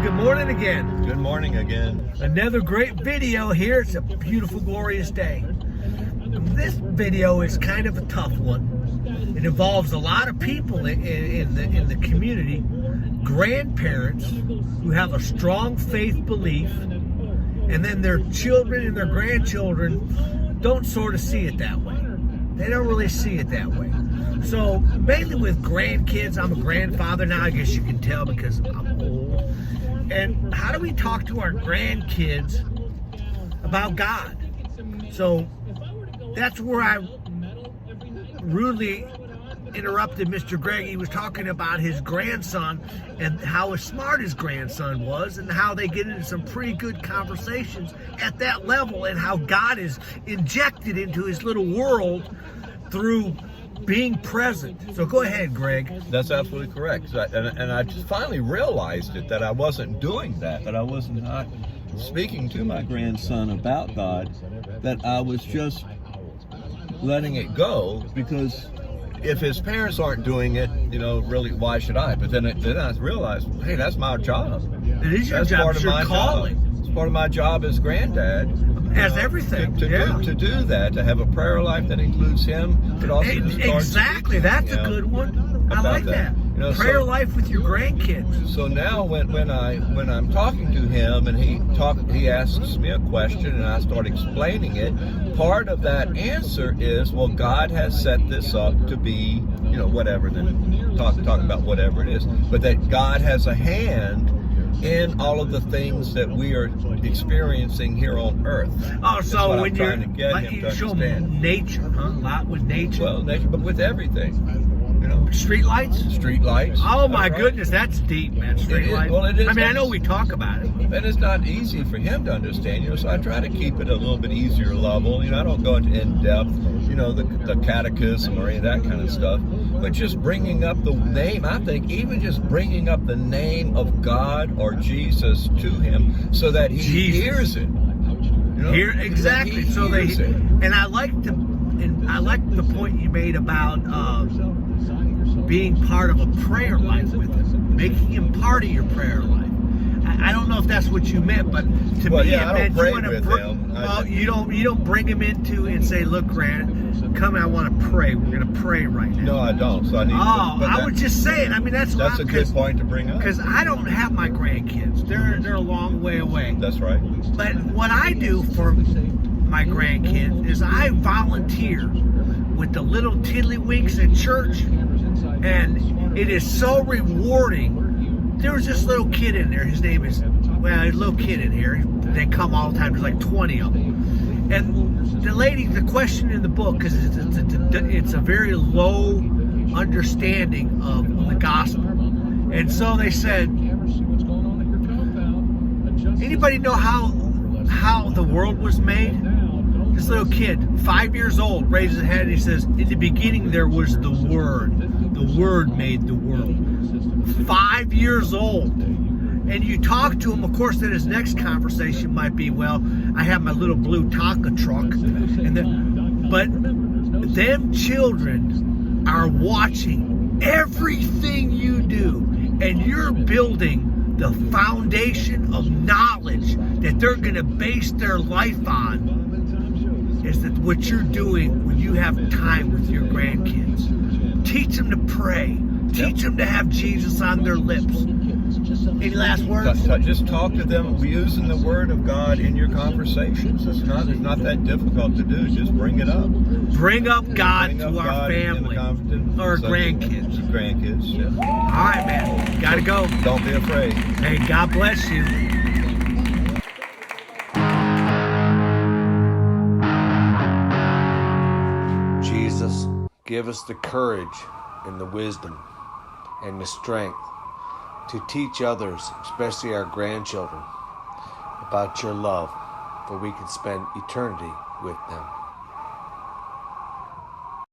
good morning again. Good morning again. Another great video here. It's a beautiful, glorious day. This video is kind of a tough one. It involves a lot of people in the community, grandparents who have a strong faith belief, and then their children and their grandchildren don't sort of see it that way. They don't really see it that way. So mainly with grandkids, I'm a grandfather now, I guess you can tell because I'm old. And how do we talk to our grandkids about God? So that's where I rudely interrupted Mr. Greg. He was talking about his grandson and how smart his grandson was and how they get into some pretty good conversations at that level and how God is injected into his little world through being present. So go ahead, Greg. That's absolutely correct. And I just finally realized it, that I wasn't doing that I was not speaking to my grandson about God, that I was just letting it go, because if his parents aren't doing it, really, why should I? But then I realized, hey, that's my job. It is your job. It's your calling. It's part of my job as granddad. As everything. To do that, to have a prayer life that includes him, but also exactly. That's a good one. I like that. Prayer life with your grandkids. So now when I'm talking to him and he asks me a question and I start explaining it, part of that answer is, well, God has set this up to be, whatever, then talk about whatever it is, but that God has a hand in all of the things that we are experiencing here on earth. Oh, so when you show nature, huh? A lot with nature. Well, nature, but with everything. Street lights? Street lights. Oh my goodness, that's deep, man. Street lights. Well, it is. I mean, I know we talk about it. And it's not easy for him to understand, so I try to keep it a little bit easier level. I don't go into in-depth, the catechism or any of that kind of stuff. But just bringing up the name, I think even just bringing up the name of God or Jesus to him so that he hears it. Exactly. So they hear it. And I like the point you made about being part of a prayer life with him, making him part of your prayer life. I don't know if that's what you meant, but to me, it meant you want to bring. Well, you don't bring him into and say, "Look, Grant, come. I want to pray. We're going to pray right now." No, I don't. So I need. I was just saying. I mean, that's a good point to bring up. Because I don't have my grandkids. They're a long way away. That's right. But what I do for my grandkids is I volunteer with the little tiddlywinks at church, and it is so rewarding. There was this little kid in there. His name is, there's a little kid in here. They come all the time. There's like 20 of them. And the question in the book, because it's a very low understanding of the gospel. And so they said, anybody know how the world was made? This little kid, 5 years old, raises his head and he says, in the beginning there was the Word. The Word made the world. 5 years old. And you talk to him, of course, then his next conversation might be, well, I have my little blue Tonka truck. But them children are watching everything you do. And you're building the foundation of knowledge that they're going to base their life on. Is that what you're doing when you have time with your grandkids? Teach them to pray. Teach them to have Jesus on their lips. Any last words? Just talk to them using the Word of God in your conversations. It's not that difficult to do. Just bring it up. Bring up God to our family or grandkids. Grandkids, yeah. All right, man. Gotta go. Don't be afraid. Hey, God bless you. Jesus, give us the courage and the wisdom and the strength to teach others, especially our grandchildren, about your love, for we can spend eternity with them.